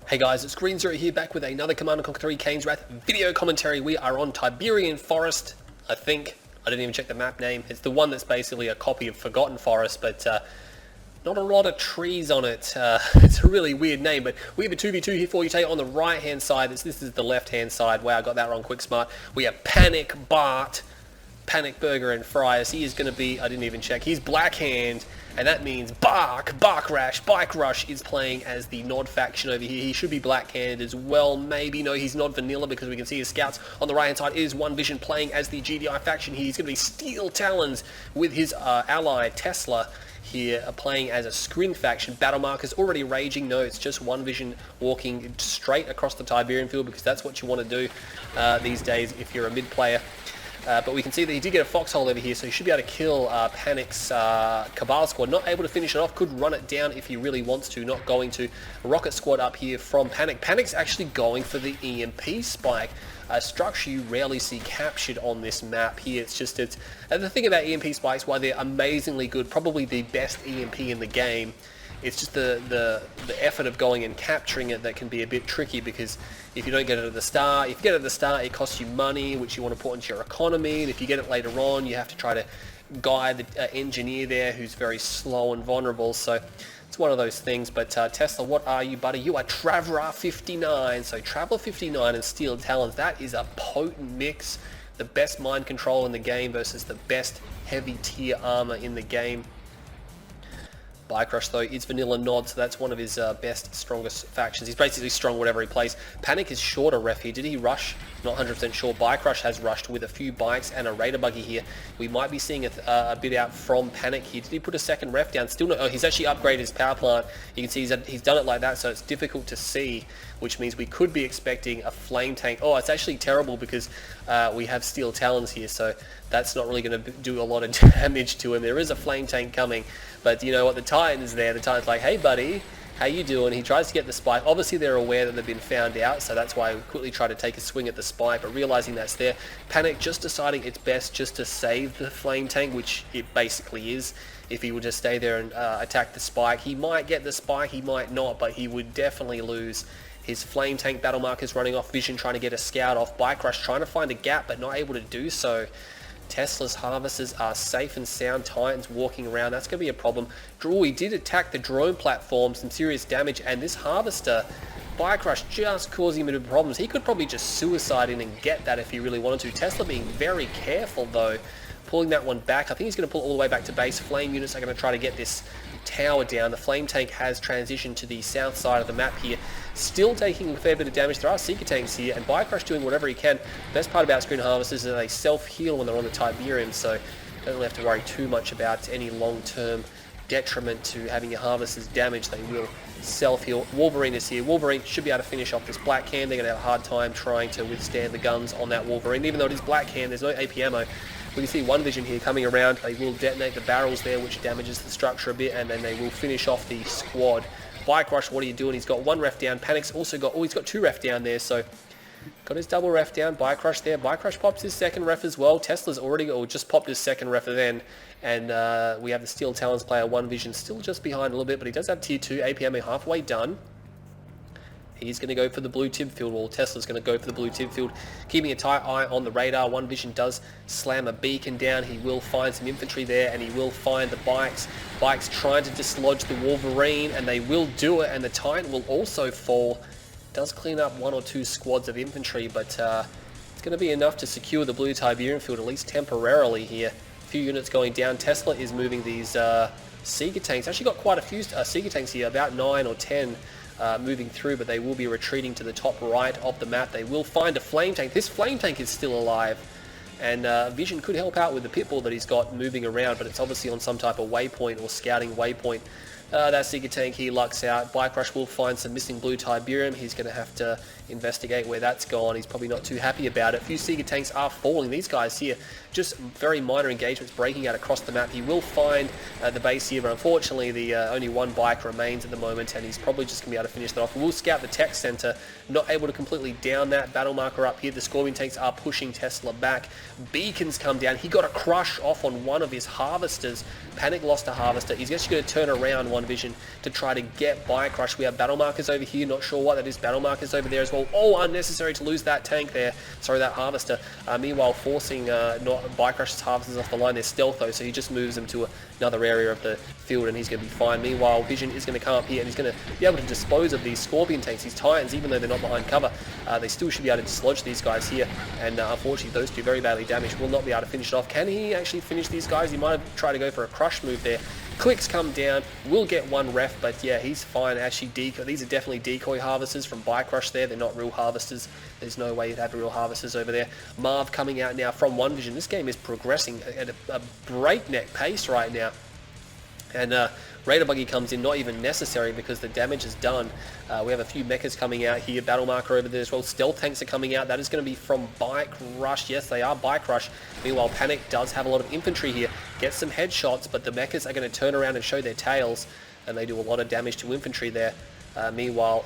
Hey guys, it's Green Zero here, back with another Command & Conquer 3 Kane's Wrath video commentary. We are on Tiberiuan Forest, I think. I didn't even check the map name. It's the one that's basically a copy of Forgotten Forest, but not a lot of trees on it. It's a really weird name, but we have a 2v2 here for you today on the right-hand side. This is the left-hand side. Wow, I got that wrong quick smart. We have Panic Bart, Panic Burger and Fries. He is going to be, I didn't even check, he's Blackhand. And that means bike-RUsh is playing as the Nod faction over here. He should be black-handed as well, maybe. No, he's Nod Vanilla because we can see his scouts on the right-hand side. It is OneVision playing as the GDI faction here. He's going to be Steel Talons with his ally T'sLa here, playing as a Scrin faction. Battle markers already raging. No, it's just OneVision walking straight across the Tiberian field because that's what you want to do these days if you're a mid-player. But we can see that he did get a foxhole over here, so he should be able to kill Panic's Cabal squad. Not able to finish it off, could run it down if he really wants to, not going to. Rocket squad up here from Panic. Panic's actually going for the EMP spike, a structure you rarely see captured on this map here. It's just, and the thing about EMP spikes, why they're amazingly good, probably the best EMP in the game, it's just the effort of going and capturing it that can be a bit tricky, because if you don't get it at the start, if you get it at the start, it costs you money, which you want to put into your economy, and if you get it later on, you have to try to guide the engineer there who's very slow and vulnerable, so it's one of those things. But T'sLa, what are you, buddy? You are Traveler 59, so Traveler 59 and Steel Talons, that is a potent mix. The best mind control in the game versus the best heavy tier armor in the game. bike-RUsh though is Vanilla Nod, so that's one of his best, strongest factions. He's basically strong whatever he plays. Panic is shorter ref here. Did he rush? Not 100% sure. bike-RUsh has rushed with a few bikes and a Raider buggy here. We might be seeing a bit out from Panic here. Did he put a second ref down? Still no. Oh, he's actually upgraded his power plant. You can see he's done it like that, so it's difficult to see, which means we could be expecting a flame tank. Oh, it's actually terrible because we have Steel Talons here, so that's not really going to do a lot of damage to him. There is a flame tank coming, but you know what? The Titan is there. The Titan's like, hey buddy, how you doing? He tries to get the spike. Obviously they're aware that they've been found out, so that's why we quickly try to take a swing at the spike, but realizing that's there. Panic just deciding it's best just to save the flame tank, which it basically is. If he would just stay there and attack the spike, he might get the spike, he might not, but he would definitely lose his flame tank. Battle markers running off vision, trying to get a scout off. bike-RUsh trying to find a gap, but not able to do so. T'sLa's harvesters are safe and sound. Titans walking around, that's going to be a problem. He did attack the drone platform, some serious damage, and this harvester, bike-RUsh just causing him a bit of problems. He could probably just suicide in and get that if he really wanted to. T'sLa being very careful though, pulling that one back. I think he's going to pull all the way back to base. Flame units are going to try to get this tower down. The flame tank has transitioned to the south side of the map here, still taking a fair bit of damage. There are seeker tanks here, and bike-RUsh doing whatever he can. Best part about screen harvesters is that they self-heal when they're on the Tiberium, so don't really have to worry too much about any long-term detriment to having your harvesters damaged. They will self-heal. Wolverine is here. Wolverine should be able to finish off this Black Hand. They're going to have a hard time trying to withstand the guns on that Wolverine. Even though it is Black Hand, there's no AP ammo. We can see OneVision here coming around. They will detonate the barrels there, which damages the structure a bit, and then they will finish off the squad. bike-RUsh, what are you doing? He's got one ref down. Panic's also got, oh, he's got two ref down there, so got his double ref down. bike-RUsh there. bike-RUsh pops his second ref as well. T'sLa's already, or just popped his second ref then, and we have the Steel Talons player, OneVision, still just behind a little bit, but he does have tier 2 AP ammo halfway done. He's going to go for the blue tib field, or T'sLa's going to go for the blue tib field, keeping a tight eye on the radar. OneVision does slam a beacon down. He will find some infantry there, and he will find the bikes. Bikes trying to dislodge the Wolverine, and they will do it, and the Titan will also fall. Does clean up one or two squads of infantry, but it's going to be enough to secure the blue Tiberian field, at least temporarily here. A few units going down. T'sLa is moving these seeker tanks. Actually got quite a few seeker tanks here, about 9 or 10. Moving through, but they will be retreating to the top right of the map. They will find a flame tank. This flame tank is still alive, and Vision could help out with the pitbull that he's got moving around, but it's obviously on some type of waypoint or scouting waypoint. That seeker tank, he lucks out. bike-RUsh will find some missing blue Tiberium. He's going to have to investigate where that's gone. He's probably not too happy about it. A few seeker tanks are falling. These guys here, just very minor engagements breaking out across the map. He will find the base here, but unfortunately the only one bike remains at the moment, and he's probably just going to be able to finish that off. We'll scout the tech center, not able to completely down that. Battle marker up here. The Scorpion tanks are pushing T'sLa back. Beacons come down. He got a crush off on one of his harvesters. Panic lost a harvester. He's actually going to turn around OneVision to try to get bike-RUsh. We have battle markers over here, not sure what that is. Battle markers over there as well. Oh, unnecessary to lose that tank there. Sorry, that harvester. Meanwhile, forcing not bike-RUsh's harvesters off the line. They're stealth though, so he just moves them to another area of the field and he's going to be fine. Meanwhile, Vision is going to come up here and he's going to be able to dispose of these Scorpion tanks, these Titans, even though they're not behind cover. They still should be able to dislodge these guys here, and unfortunately those two very badly damaged, will not be able to finish it off. Can he actually finish these guys? He might have tried to go for a crush move there. Clicks come down, will get one ref, but yeah, he's fine. Actually, these are definitely decoy harvesters from bike-RUsh there. They're not real harvesters. There's no way you'd have real harvesters over there. Marv coming out now from OneVision. This game is progressing at a breakneck pace right now. And Raider Buggy comes in, not even necessary because the damage is done. We have a few mechas coming out here, battle marker over there as well. Stealth tanks are coming out. That is going to be from bike-RUsh. Yes, they are bike-RUsh. Meanwhile, Panic does have a lot of infantry here. Gets some headshots, but the mechas are going to turn around and show their tails, and they do a lot of damage to infantry there. Meanwhile,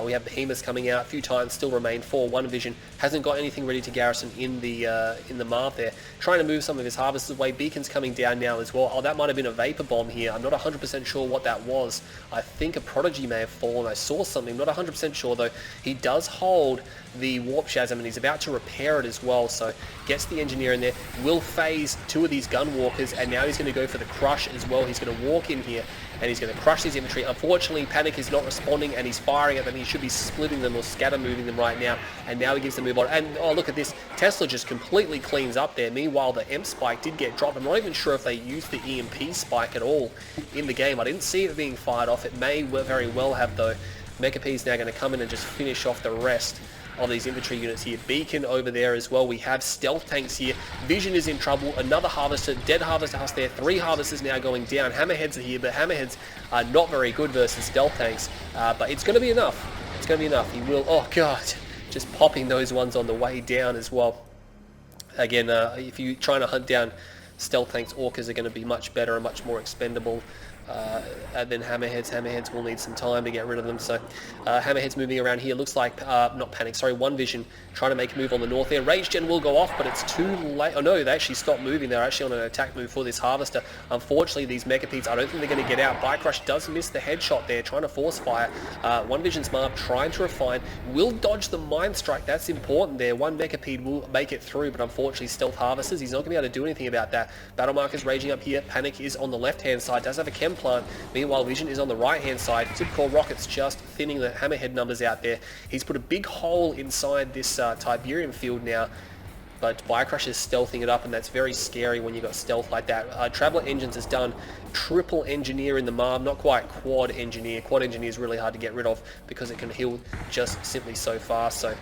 we have Behemoths coming out. A few Titans still remain for OneVision. Hasn't got anything ready to garrison in the Marv there. Trying to move some of his harvesters away. Beacon's coming down now as well. Oh, that might have been a Vapor Bomb here. I'm not 100% sure what that was. I think a Prodigy may have fallen. I saw something. Not 100% sure though. He does hold the Warp Shazam and he's about to repair it as well. So gets the Engineer in there. Will phase two of these Gunwalkers and now he's going to go for the Crush as well. He's going to walk in here and he's going to crush these infantry. Unfortunately, Panic is not responding and he's firing at them. He should be splitting them or scatter moving them right now. And now he gives them move on. And oh, look at this. T'sLa just completely cleans up there. Meanwhile, the EMP spike did get dropped. I'm not even sure if they used the EMP spike at all in the game. I didn't see it being fired off. It may very well have though. Mecha P is now going to come in and just finish off the rest of these infantry units here. Beacon over there as well. We have stealth tanks here. Vision is in trouble. Another harvester, dead harvester house there. 3 harvesters now going down. Hammerheads are here, but Hammerheads are not very good versus stealth tanks. But it's going to be enough. It's going to be enough. He will, oh god, just popping those ones on the way down as well. Again, if you're trying to hunt down stealth tanks, Orcas are going to be much better and much more expendable than Hammerheads. Hammerheads will need some time to get rid of them. So Hammerheads moving around here. Looks like, not Panic, sorry, OneVision trying to make a move on the north there. Rage Gen will go off, but it's too late. Oh no, they actually stopped moving. They're actually on an attack move for this harvester. Unfortunately, these Megapedes, I don't think they're going to get out. bike-RUsh does miss the headshot there, trying to force fire. OneVision's Marv trying to refine. Will dodge the Mind Strike. That's important there. One Megapede will make it through, but unfortunately, stealth harvesters, he's not going to be able to do anything about that. Battle markers raging up here. Panic is on the left-hand side. Does have a chem plant. Meanwhile, Vision is on the right-hand side. Typical Rockets just thinning the Hammerhead numbers out there. He's put a big hole inside this Tiberian field now, but bike-RUsh is stealthing it up, and that's very scary when you got stealth like that. Traveler Engines has done triple Engineer in the Marv, not quite quad Engineer. Quad Engineer is really hard to get rid of because it can heal just simply so fast. So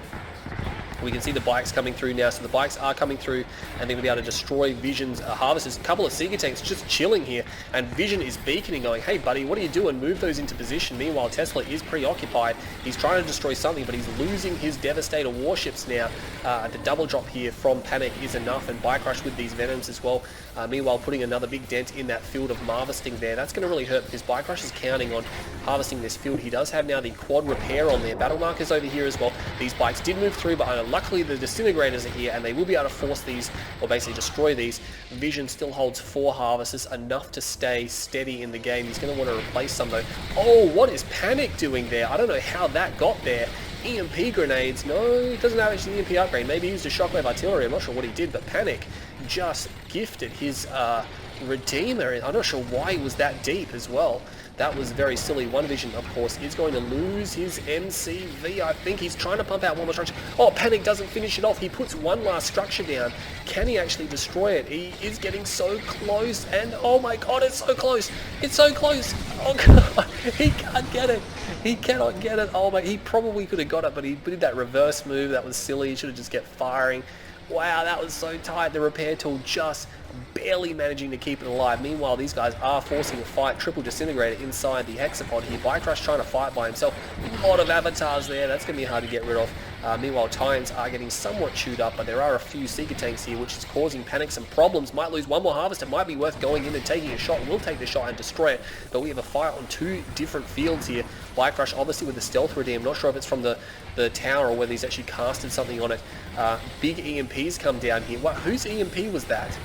we can see the bikes coming through now. So the bikes are coming through and they're going to be able to destroy Vision's harvesters. A couple of Seeker tanks just chilling here, and Vision is beaconing going, hey buddy, what are you doing? Move those into position. Meanwhile, T'sLa is preoccupied. He's trying to destroy something, but he's losing his Devastator warships now. The double drop here from Panic is enough, and bike-RUsh with these Venoms as well. Meanwhile, putting another big dent in that field of harvesting there. That's going to really hurt because bike-RUsh is counting on harvesting this field. He does have now the quad repair on there. Battle markers over here as well. These bikes did move through, but luckily the disintegrators are here and they will be able to force these, or basically destroy these. Vision still holds 4 harvesters, enough to stay steady in the game. He's going to want to replace some though. Oh, what is Panic doing there? I don't know how that got there. EMP grenades. No, he doesn't have actually EMP upgrade. Maybe he used a shockwave artillery. I'm not sure what he did, but Panic just gifted his Redeemer. I'm not sure why he was that deep as well. That was very silly. OneVision, of course, is going to lose his MCV. I think he's trying to pump out one more structure. Oh, Panic doesn't finish it off. He puts one last structure down. Can he actually destroy it? He is getting so close, and oh my god, it's so close. It's so close. Oh god, he can't get it. He cannot get it. Oh my, he probably could have got it, but he did that reverse move. That was silly. He should have just kept firing. Wow, that was so tight. The repair tool just barely managing to keep it alive. Meanwhile, these guys are forcing a fight. Triple disintegrator inside the hexapod here. bike-RUsh trying to fight by himself. A lot of avatars there. That's going to be hard to get rid of. Meanwhile, Titans are getting somewhat chewed up, but there are a few Seeker tanks here, which is causing Panic some problems. Might lose one more harvest. It might be worth going in and taking a shot. We'll take the shot and destroy it, but we have a fight on 2 different fields here. bike-RUsh obviously with the stealth redeem. Not sure if it's from the tower or whether he's actually casted something on it. Big EMPs come down here. What? Whose EMP was that?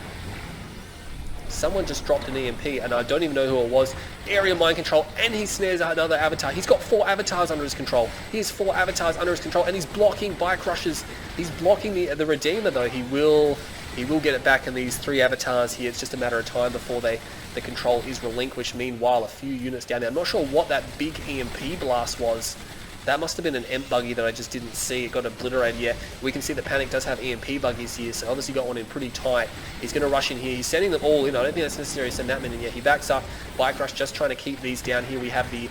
Someone just dropped an EMP, and I don't even know who it was. Area mind control, and he snares another avatar. He's got 4 avatars under his control. He has 4 avatars under his control, and he's blocking bike-RUsh's. He's blocking the Redeemer, though. He will get it back in these 3 avatars here. It's just a matter of time before the control is relinquished. Meanwhile, a few units down there. I'm not sure what that big EMP blast was. That must have been an EMP buggy that I just didn't see. It got obliterated. Yeah, we can see that Panic does have EMP buggies here, so obviously got one in pretty tight. He's going to rush in here. He's sending them all in. I don't think that's necessary to send that many in yet. He backs up. bike-RUsh just trying to keep these down here. We have the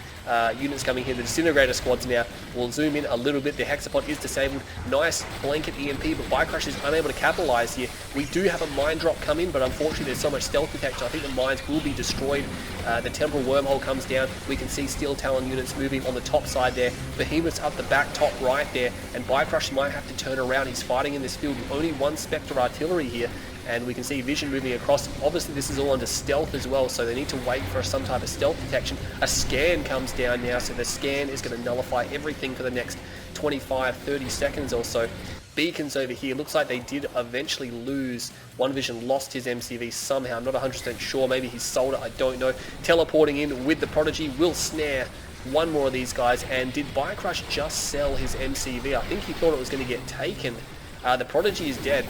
units coming here. The Disintegrator squads now. We'll zoom in a little bit. The Hexapod is disabled. Nice blanket EMP, but bike-RUsh is unable to capitalize here. We do have a mine drop come in, but unfortunately there's so much stealth protection. I think the mines will be destroyed. The temporal wormhole comes down. We can see Steel Talon units moving on the top side there. Behemoth's up the back top right there, and bike-RUsh might have to turn around. He's fighting in this field with only 1 Spectre artillery here, and we can see Vision moving across. Obviously this is all under stealth as well, so they need to wait for some type of stealth detection. A scan comes down now, so the scan is going to nullify everything for the next 25-30 seconds or so. Beacons over here, looks like they did eventually lose. OneVision lost his MCV somehow. I'm not 100% sure. Maybe he sold it, I don't know. Teleporting in with the Prodigy will snare one more of these guys. And did bike-RUsh just sell his MCV? I think he thought it was going to get taken. The Prodigy is dead.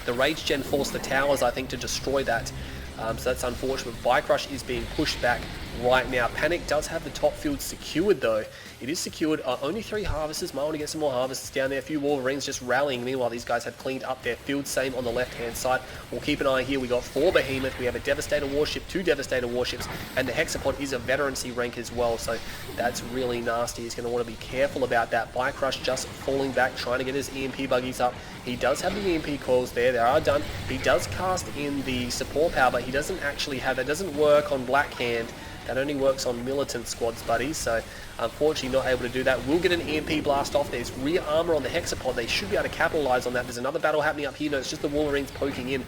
The Rage Gen forced the towers, I think, to destroy that. So that's unfortunate. bike-RUsh is being pushed back right now. Panic does have the top field secured, though. It is secured. Only 3 harvesters. Might want to get some more harvesters down there. A few Wolverines just rallying. Meanwhile, these guys have cleaned up their field. Same on the left-hand side. We'll keep an eye here. We got 4 Behemoth. We have a Devastator warship, 2 Devastator warships, and the Hexapod is a veterancy rank as well. So that's really nasty. He's going to want to be careful about that. bike-RUsh just falling back, trying to get his EMP buggies up. He does have the EMP coils there. They are done. He does cast in the support power, but he doesn't actually have... That doesn't work on Black Hand. That only works on militant squads, buddies, so unfortunately not able to do that. We'll get an EMP blast off. There's rear armor on the Hexapod. They should be able to capitalize on that. There's another battle happening up here. No, it's just the Wolverines poking in.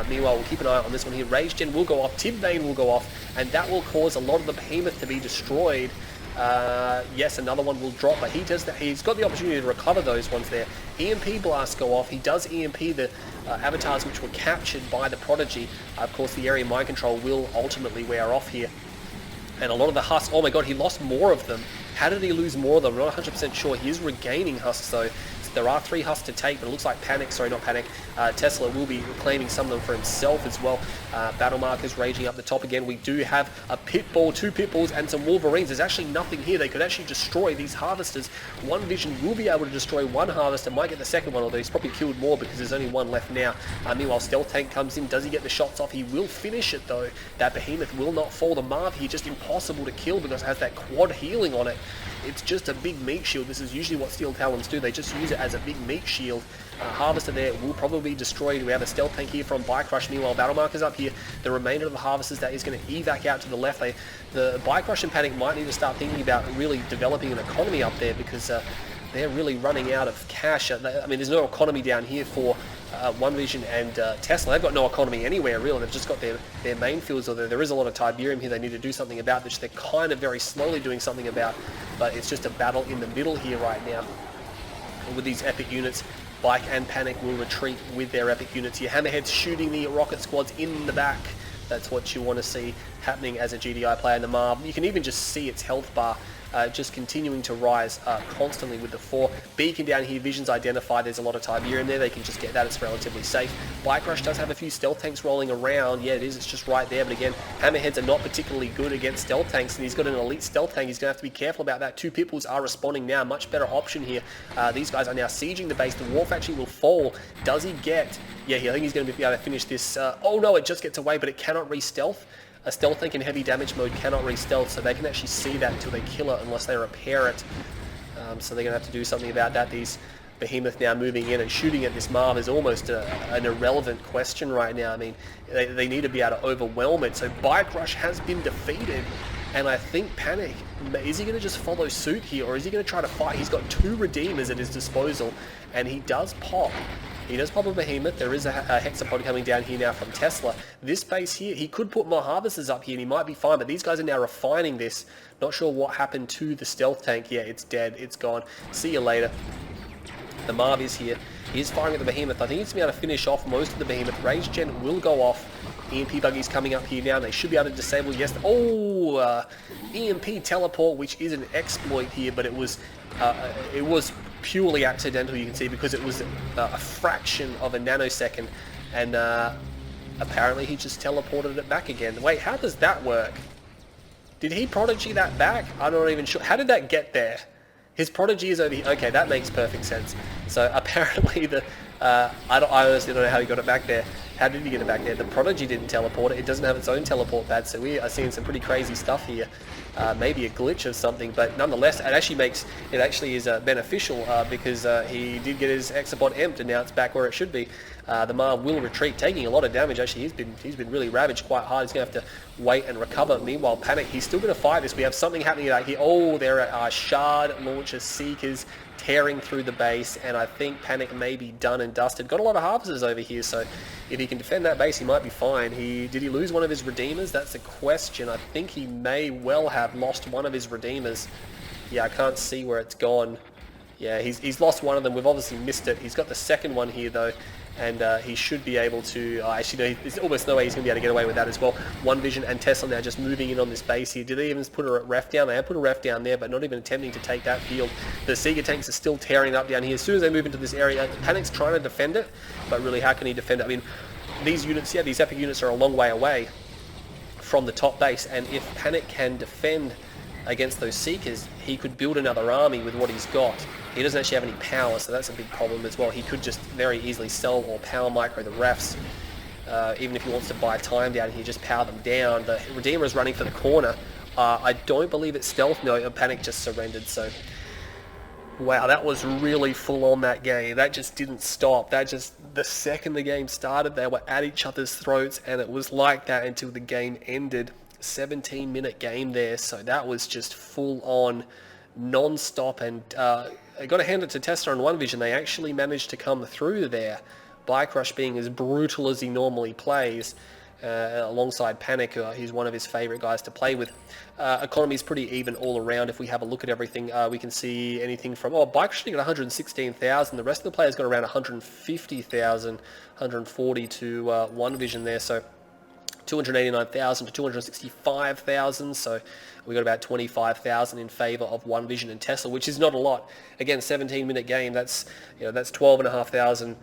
Meanwhile, we'll keep an eye on this one here. Rage Gen will go off. Tiberian will go off, and that will cause a lot of the Behemoth to be destroyed. Yes, another one will drop, but he's got the opportunity to recover those ones there. EMP blasts go off. He does EMP the avatars which were captured by the Prodigy. Of course, the area mind control will ultimately wear off here. And a lot of the husks, oh my god, he lost more of them. How did he lose more of them? I'm not 100% sure. He is regaining husks though. So there are 3 husks to take, but it looks like T'sLa will be reclaiming some of them for himself as well. Battle markers raging up the top again. We do have a pitbull, 2 pitbulls, and some Wolverines. There's actually nothing here. They could actually destroy these harvesters. OneVision will be able to destroy 1 harvester, might get the second one, although he's probably killed more because there's only 1 left now. Meanwhile, Stealth Tank comes in. Does he get the shots off? He will finish it though. That Behemoth will not fall. The Marv here just impossible to kill because it has that quad healing on it. It's just a big meat shield. This is usually what Steel Talons do. They just use it as a big meat shield. Harvester there will probably be destroyed. We have a Stealth Tank here from bike-RUsh. Meanwhile, battle markers up here. The remainder of the harvesters that is going to evac out to the left. The bike-RUsh and Panic might need to start thinking about really developing an economy up there because they're really running out of cash. I mean, there's no economy down here for OneVision and T'sLa. They've got no economy anywhere, really. They've just got their main fields, although there is a lot of Tiberium here they need to do something about, which they're kind of very slowly doing something about, but it's just a battle in the middle here right now. And with these epic units, Bike and Panic will retreat with their epic units here. Hammerhead's shooting the rocket squads in the back. That's what you want to see happening as a GDI player in the Marv. You can even just see its health bar just continuing to rise constantly with the 4. Beacon down here, Vision's identified. There's a lot of Tiberium there. They can just get that. It's relatively safe. bike-RUsh does have a few stealth tanks rolling around. Yeah, it is. It's just right there. But again, Hammerheads are not particularly good against stealth tanks, and he's got an elite stealth tank. He's going to have to be careful about that. 2 pitbulls are responding now. Much better option here. These guys are now sieging the base. The War Factory will fall. Does he get... Yeah, I think he's going to be able to finish this. Oh no, it just gets away, but it cannot re-stealth. A stealth tank in heavy damage mode cannot re-stealth, so they can actually see that until they kill it unless they repair it. So they're going to have to do something about that. These Behemoth now moving in and shooting at this Marv is almost an irrelevant question right now. I mean, they need to be able to overwhelm it. So bike-RUsh has been defeated, and I think Panic, is he going to just follow suit here, or is he going to try to fight? He's got 2 Redeemers at his disposal, and he does pop. He does pop a Behemoth. There is a Hexapod coming down here now from T'sLa. This base here, he could put more Harvesters up here and he might be fine, but these guys are now refining this. Not sure what happened to the Stealth Tank. Yeah, it's dead. It's gone. See you later. The Marv is here. He is firing at the Behemoth. I think he's going to be able to finish off most of the Behemoth. Rage Gen will go off. EMP buggy's coming up here now. They should be able to disable. Yes. Oh, EMP teleport, which is an exploit here, but it was purely accidental, you can see, because it was a fraction of a nanosecond, and apparently he just teleported it back again. Wait, how does that work? Did he Prodigy that back? I'm not even sure. How did that get there? His Prodigy is over here. Okay, that makes perfect sense. So apparently I honestly don't know how he got it back there. How did he get it back there? The Prodigy didn't teleport it. It doesn't have its own teleport pad, so we are seeing some pretty crazy stuff here. Maybe a glitch of something, but nonetheless, it actually is beneficial because he did get his Exabot emped, and now it's back where it should be. The Marv will retreat, taking a lot of damage. Actually, he's been really ravaged quite hard. He's going to have to wait and recover. Meanwhile, Panic, he's still going to fight this. We have something happening out here. Oh, there are Shard Launcher Seekers tearing through the base, and I think Panic may be done and dusted. Got a lot of Harvesters over here, so if he can defend that base, he might be fine. Did he lose one of his Redeemers? That's a question. I think he may well have lost one of his Redeemers. Yeah, I can't see where it's gone. Yeah, he's lost one of them. We've obviously missed it. He's got the second one here, though, and he should be able to... actually, no, there's almost no way he's going to be able to get away with that as well. OneVision and T'sLa now just moving in on this base here. Did they even put a ref down? They have put a ref down there, but not even attempting to take that field. The Seeker tanks are still tearing up down here. As soon as they move into this area, Panic's trying to defend it, but really, how can he defend it? I mean, these units, yeah, these epic units are a long way away from the top base, and if Panic can defend against those Seekers, he could build another army with what he's got. He doesn't actually have any power, so that's a big problem as well. He could just very easily sell or power micro the refs. Even if he wants to buy time down here, just power them down. The Redeemer is running for the corner. I don't believe it's stealth. No, Panic just surrendered, so... Wow, that was really full on, that game. That just didn't stop. The second the game started, they were at each other's throats, and it was like that until the game ended. 17-minute game there, so that was just full on, non-stop, and I got to hand it to T'sLa and OneVision. They actually managed to come through there. bike-RUsh being as brutal as he normally plays, alongside Panic, who's one of his favorite guys to play with. Economy is pretty even all around. If we have a look at everything, we can see anything from, bike-RUsh got 116,000. The rest of the players got around 150,000, 140 to OneVision there, so 289,000 to 265,000, so we got about 25,000 in favor of OneVision and T'sLa, which is not a lot. Again, 17-minute game. That's 12,500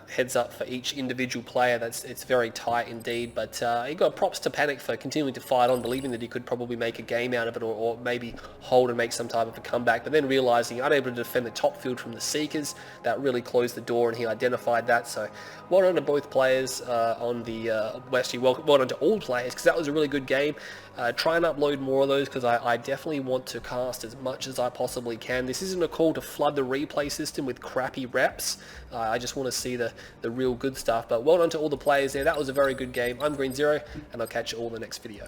heads up for each individual player. It's very tight indeed. But he got props to Panic for continuing to fight on, believing that he could probably make a game out of it, or maybe hold and make some type of a comeback. But then realizing unable to defend the top field from the Seekers, that really closed the door, and he identified that. So well done to both players on the actually well done to all players, because that was a really good game. Try and upload more of those, because I definitely want to cast as much as I possibly can. This isn't a call to flood the replay system with crappy reps. I just want to see the real good stuff. But well done to all the players there. That was a very good game. I'm Green Zero, and I'll catch you all in the next video.